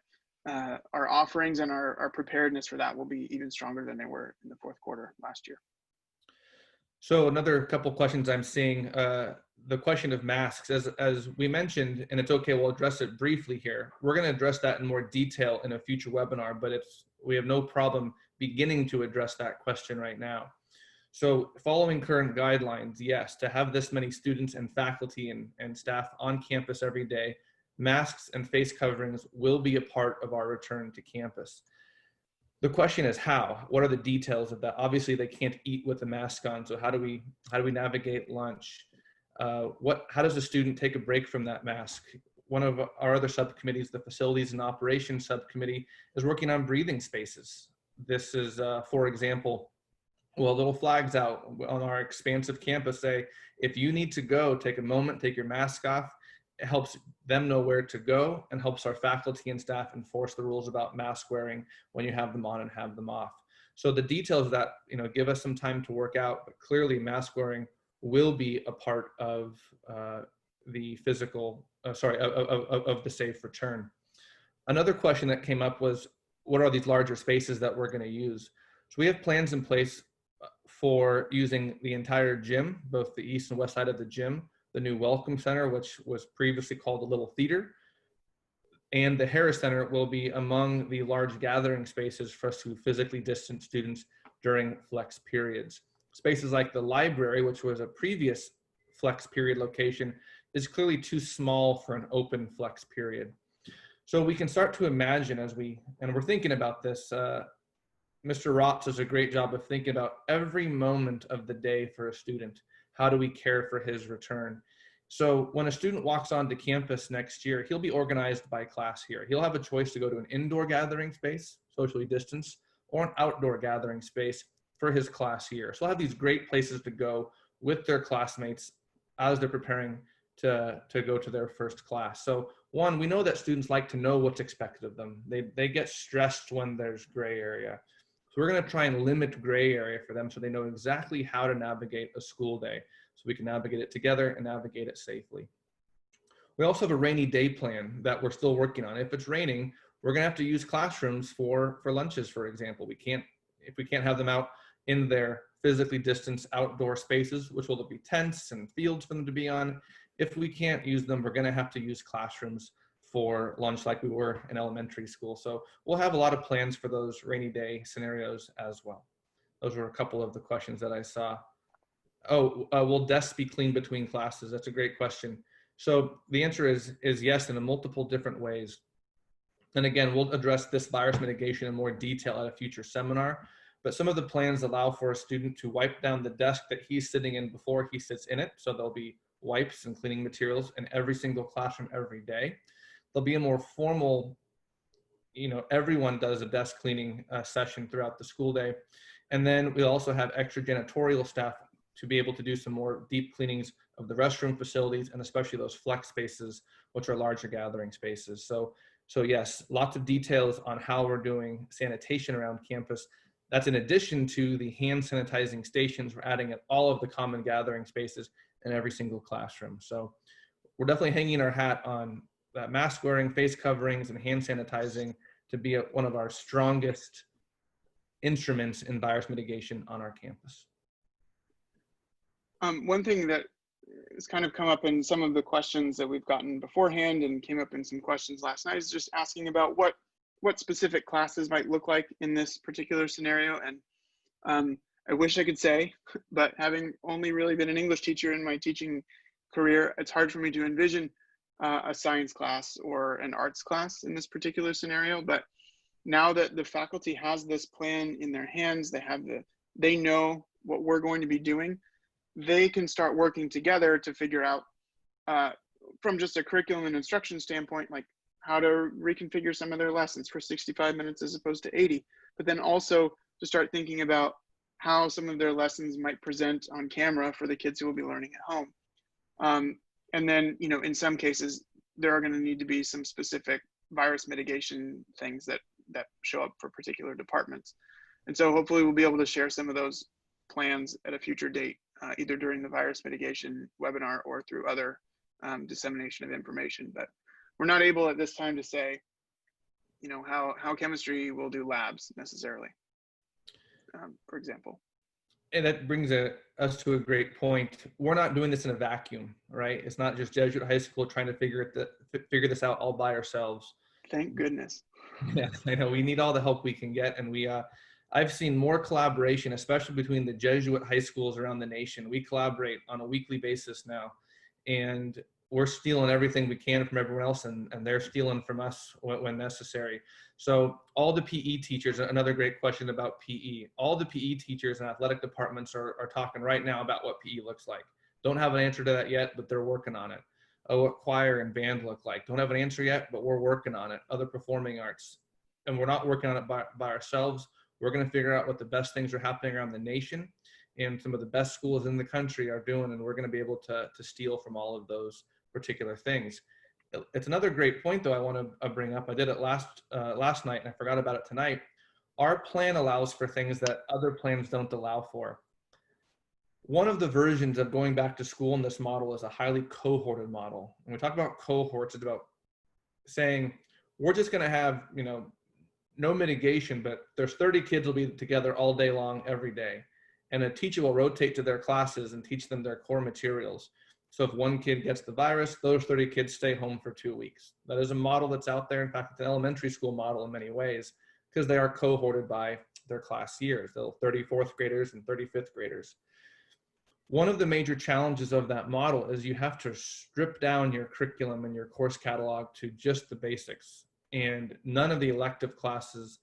our offerings and our preparedness for that will be even stronger than they were in the fourth quarter last year. So another couple questions I'm seeing, the question of masks, as we mentioned, and it's okay, we'll address it briefly here. We're going to address that in more detail in a future webinar, but we have no problem beginning to address that question right now. So following current guidelines, yes, to have this many students and faculty and staff on campus every day, masks and face coverings will be a part of our return to campus. The question is how? What are the details of that? Obviously, they can't eat with the mask on, so how do we navigate lunch? How does a student take a break from that mask? One of our other subcommittees, the Facilities and Operations Subcommittee, is working on breathing spaces. This is, for example, Well, little flags out on our expansive campus say, if you need to go, take a moment, take your mask off. It helps them know where to go and helps our faculty and staff enforce the rules about mask wearing when you have them on and have them off. So the details of that, give us some time to work out, but clearly mask wearing will be a part of the physical, of the safe return. Another question that came up was, what are these larger spaces that we're going to use? So we have plans in place for using the entire gym, both the east and west side of the gym, the new Welcome Center, which was previously called the Little Theater, and the Harris Center will be among the large gathering spaces for us to physically distance students during flex periods. Spaces like the library, which was a previous flex period location, is clearly too small for an open flex period. So we can start to imagine and we're thinking about this, Mr. Rotz does a great job of thinking about every moment of the day for a student. How do we care for his return? So when a student walks onto campus next year, he'll be organized by class here. He'll have a choice to go to an indoor gathering space, socially distanced, or an outdoor gathering space for his class here. So he'll have these great places to go with their classmates as they're preparing to go to their first class. So one, we know that students like to know what's expected of them. They get stressed when there's gray area. So we're going to try and limit gray area for them so they know exactly how to navigate a school day, so we can navigate it together and navigate it safely. We also have a rainy day plan that we're still working on. If it's raining, we're going to have to use classrooms for lunches, for example. If we can't have them out in their physically distanced outdoor spaces, which will be tents and fields for them to be on. If we can't use them, we're going to have to use classrooms for lunch like we were in elementary school. So we'll have a lot of plans for those rainy day scenarios as well. Those were a couple of the questions that I saw. Will desks be cleaned between classes? That's a great question. So the answer is yes, in multiple different ways. And again, we'll address this virus mitigation in more detail at a future seminar, but some of the plans allow for a student to wipe down the desk that he's sitting in before he sits in it. So there'll be wipes and cleaning materials in every single classroom every day. There'll be a more formal, everyone does a desk cleaning session throughout the school day. And then we'll also have extra janitorial staff to be able to do some more deep cleanings of the restroom facilities and especially those flex spaces, which are larger gathering spaces. So yes, lots of details on how we're doing sanitation around campus. That's in addition to the hand sanitizing stations we're adding at all of the common gathering spaces in every single classroom. So we're definitely hanging our hat on mask wearing, face coverings, and hand sanitizing to be one of our strongest instruments in virus mitigation on our campus. One thing that has kind of come up in some of the questions that we've gotten beforehand and came up in some questions last night is just asking about what specific classes might look like in this particular scenario. And I wish I could say, but having only really been an English teacher in my teaching career, it's hard for me to envision a science class or an arts class in this particular scenario. But now that the faculty has this plan in their hands, they know what we're going to be doing, they can start working together to figure out from just a curriculum and instruction standpoint, like how to reconfigure some of their lessons for 65 minutes as opposed to 80, but then also to start thinking about how some of their lessons might present on camera for the kids who will be learning at home. And then, in some cases, there are going to need to be some specific virus mitigation things that show up for particular departments. And so hopefully we'll be able to share some of those plans at a future date, either during the virus mitigation webinar or through other dissemination of information. But we're not able at this time to say, how chemistry will do labs necessarily, for example. And that brings us to a great point. We're not doing this in a vacuum, right? It's not just Jesuit High School trying to figure this out all by ourselves. Thank goodness. Yes, I know we need all the help we can get, and I've seen more collaboration, especially between the Jesuit high schools around the nation. We collaborate on a weekly basis now, and we're stealing everything we can from everyone else, and they're stealing from us when necessary. So all the PE teachers, another great question about PE, all the PE teachers and athletic departments are talking right now about what PE looks like. Don't have an answer to that yet, but they're working on it. What choir and band look like. Don't have an answer yet, but we're working on it. Other performing arts. And we're not working on it by ourselves. We're going to figure out what the best things are happening around the nation and some of the best schools in the country are doing, and we're going to be able to steal from all of those particular things. It's another great point, though, I want to bring up. I did it last night, and I forgot about it tonight. Our plan allows for things that other plans don't allow for. One of the versions of going back to school in this model is a highly cohorted model. When we talk about cohorts, it's about saying we're just going to have, no mitigation, but there's 30 kids will be together all day long, every day. And a teacher will rotate to their classes and teach them their core materials. So if one kid gets the virus, those 30 kids stay home for 2 weeks. That is a model that's out there. In fact, it's an elementary school model in many ways, because they are cohorted by their class years. They'll 34th graders and 35th graders. One of the major challenges of that model is you have to strip down your curriculum and your course catalog to just the basics. And none of the elective classes,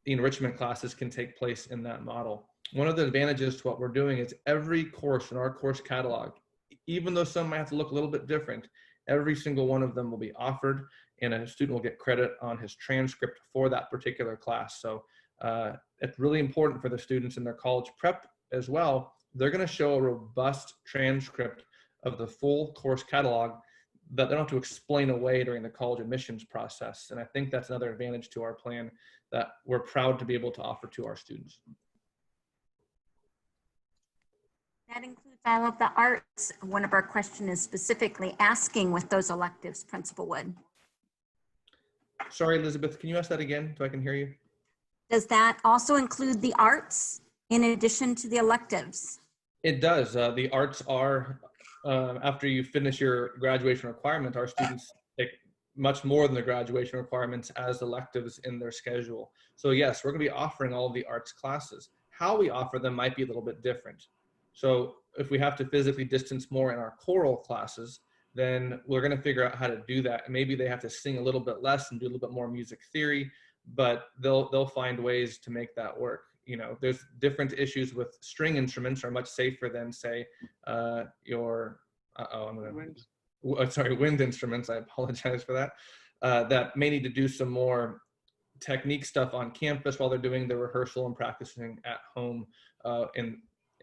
the enrichment classes, can take place in that model. One of the advantages to what we're doing is every course in our course catalog, even though some might have to look a little bit different, every single one of them will be offered, and a student will get credit on his transcript for that particular class. So it's really important for the students in their college prep as well. They're going to show a robust transcript of the full course catalog that they don't have to explain away during the college admissions process. And I think that's another advantage to our plan that we're proud to be able to offer to our students. That includes all of the arts. One of our questions is specifically asking with those electives, Principal Wood. Sorry, Elizabeth, can you ask that again so I can hear you? Does that also include the arts in addition to the electives? It does. The arts are, after you finish your graduation requirement, our students take much more than the graduation requirements as electives in their schedule. So yes, we're going to be offering all of the arts classes. How we offer them might be a little bit different. So if we have to physically distance more in our choral classes, then we're going to figure out how to do that. And maybe they have to sing a little bit less and do a little bit more music theory, but they'll find ways to make that work. There's different issues with string instruments are much safer than, say, wind instruments. I apologize for that. That may need to do some more technique stuff on campus while they're doing the rehearsal and practicing at home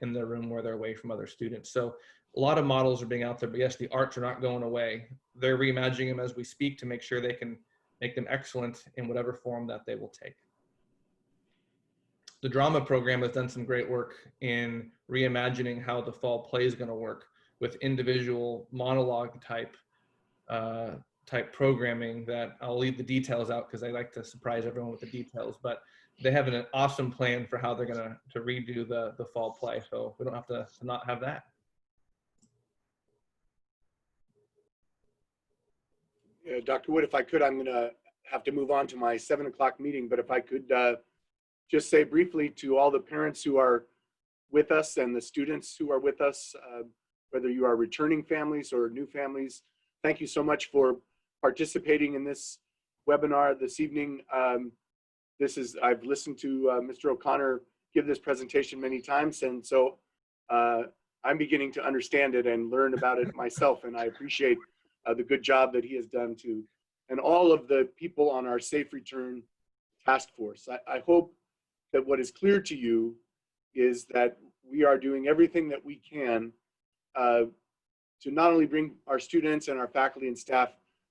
in their room where they're away from other students. So a lot of models are being out there, but yes, the arts are not going away. They're reimagining them as we speak to make sure they can make them excellent in whatever form that they will take. The drama program has done some great work in reimagining how the fall play is going to work with individual monologue type programming that I'll leave the details out because I like to surprise everyone with the details, but they have an awesome plan for how they're going to redo the fall play. So we don't have to not have that. Yeah, Dr. Wood, if I could, I'm going to have to move on to my 7 o'clock meeting, but if I could just say briefly to all the parents who are with us and the students who are with us, whether you are returning families or new families, thank you so much for participating in this webinar this evening. I've listened to Mr. O'Connor give this presentation many times, and so I'm beginning to understand it and learn about it myself, and I appreciate the good job that he has done and all of the people on our Safe Return Task Force. I hope that what is clear to you is that we are doing everything that we can to not only bring our students and our faculty and staff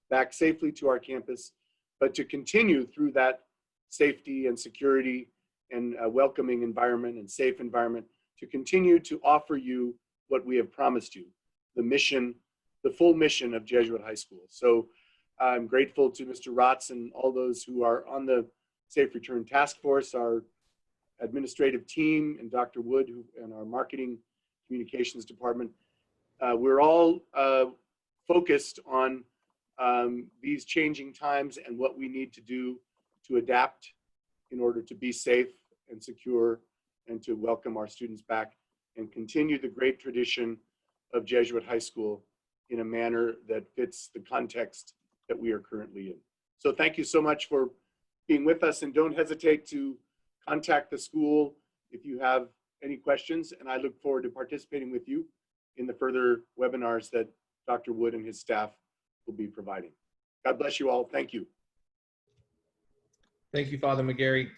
back safely to our campus, but to continue through that safety and security and welcoming environment and safe environment to continue to offer you what we have promised you, the mission, the full mission of Jesuit High School. So I'm grateful to Mr. Rotz and all those who are on the Safe Return Task Force, our administrative team, and Dr. Wood and our marketing communications department. We're all focused on these changing times and what we need to do to adapt in order to be safe and secure and to welcome our students back and continue the great tradition of Jesuit High School in a manner that fits the context that we are currently in. So thank you so much for being with us, and don't hesitate to contact the school if you have any questions, and I look forward to participating with you in the further webinars that Dr. Wood and his staff will be providing. God bless you all. Thank you. Thank you, Father McGarry.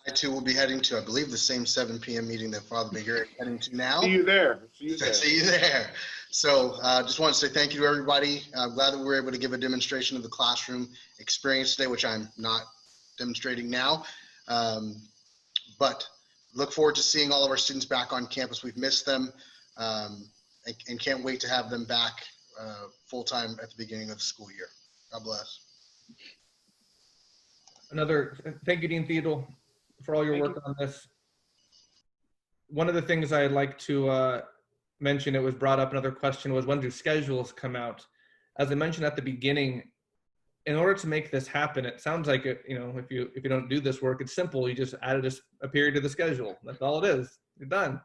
I too will be heading to, I believe, the same 7 p.m. meeting that Father Begier is heading to now. See you there. See you there. See you there. So just want to say thank you to everybody. I'm glad that we were able to give a demonstration of the classroom experience today, which I'm not demonstrating now. But look forward to seeing all of our students back on campus. We've missed them and can't wait to have them back full-time at the beginning of the school year. God bless. Thank you, Dean Theodore, for all your work on this. One of the things I'd like to mention, it was brought up, another question was, when do schedules come out? As I mentioned at the beginning, in order to make this happen, it sounds like, if you don't do this work, it's simple. You just added a period to the schedule. That's all it is. You're done.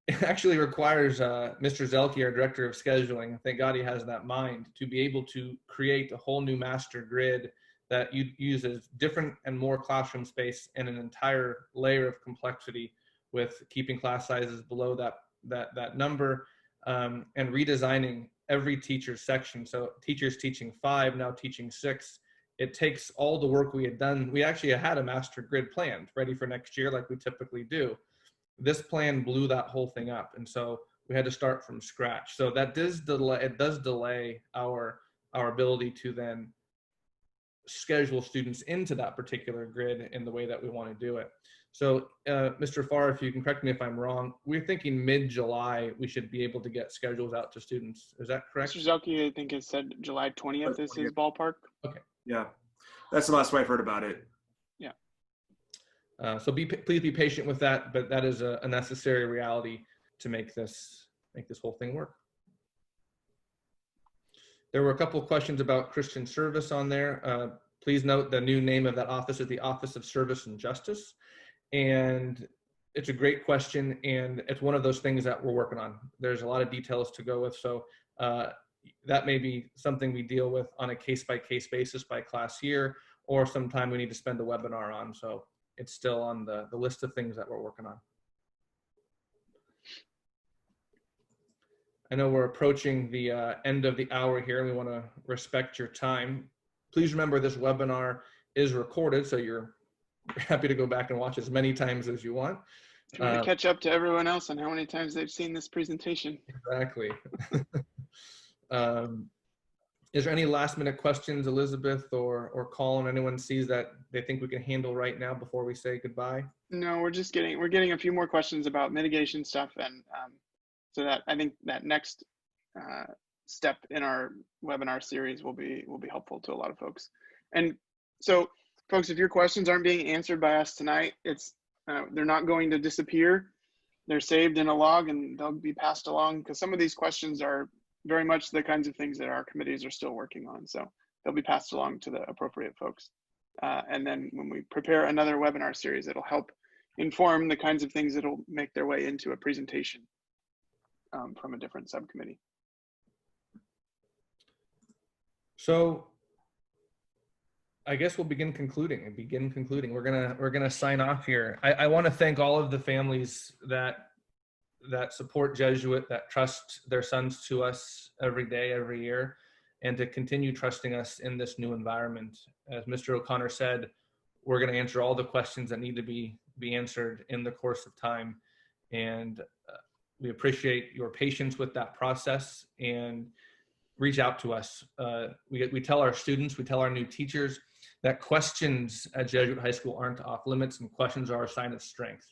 It actually requires Mr. Zelke, our director of scheduling, thank God he has that mind, to be able to create a whole new master grid that uses different and more classroom space and an entire layer of complexity with keeping class sizes below that number, and redesigning every teacher's section. So teachers teaching 5, now teaching 6. It takes all the work we had done. We actually had a master grid planned, ready for next year like we typically do. This plan blew that whole thing up. And so we had to start from scratch. So that does delay our ability to then schedule students into that particular grid in the way that we want to do it. So Mr. Farr, if you can correct me if I'm wrong, we're thinking mid-July we should be able to get schedules out to students. Is that correct? Mr. Zelke, I think it said July 20th is his ballpark. Okay. Yeah, that's the last way I've heard about it. Yeah. So please be patient with that, but that is a necessary reality to make this whole thing work. There were a couple of questions about Christian service on there. Please note the new name of that office is the Office of Service and Justice. And it's a great question, and it's one of those things that we're working on. There's a lot of details to go with, so that may be something we deal with on a case-by-case basis by class year, or sometime we need to spend a webinar on. So it's still on the list of things that we're working on. I know we're approaching the end of the hour here, and we want to respect your time. Please remember this webinar is recorded, so you're happy to go back and watch as many times as you want. Trying to catch up to everyone else on how many times they've seen this presentation. Exactly. Is there any last minute questions, Elizabeth or Colin? Anyone sees that they think we can handle right now before we say goodbye? No, we're getting a few more questions about mitigation stuff, and so that I think that next step in our webinar series will be helpful to a lot of folks. And so, folks, if your questions aren't being answered by us tonight, they're not going to disappear. They're saved in a log and they'll be passed along, because some of these questions are very much the kinds of things that our committees are still working on. So they'll be passed along to the appropriate folks. And then when we prepare another webinar series, it'll help inform the kinds of things that'll make their way into a presentation from a different subcommittee. So I guess we'll begin concluding. We're gonna sign off here. I want to thank all of the families that support Jesuit, that trust their sons to us every day, every year, and to continue trusting us in this new environment. As Mr. O'Connor said, we're going to answer all the questions that need to be answered in the course of time, and we appreciate your patience with that process. And reach out to us. We tell our students, we tell our new teachers that questions at Jesuit High School aren't off limits, and questions are a sign of strength.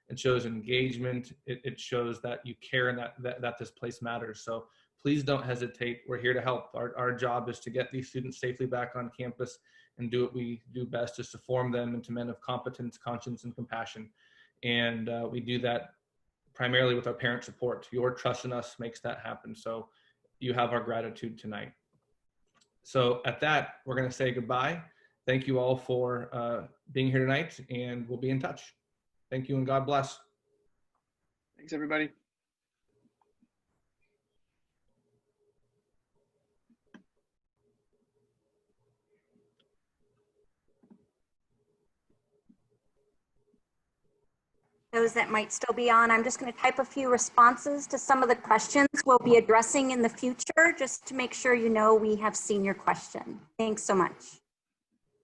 It shows engagement. It shows that you care and that this place matters. So please don't hesitate. We're here to help. Our job is to get these students safely back on campus and do what we do best, is to form them into men of competence, conscience, and compassion. And we do that primarily with our parent support. Your trust in us makes that happen. So you have our gratitude tonight. So at that, we're going to say goodbye. Thank you all for being here tonight, and we'll be in touch. Thank you, and God bless. Thanks, everybody. Those that might still be on, I'm just going to type a few responses to some of the questions we'll be addressing in the future, just to make sure you know we have seen your question. Thanks so much.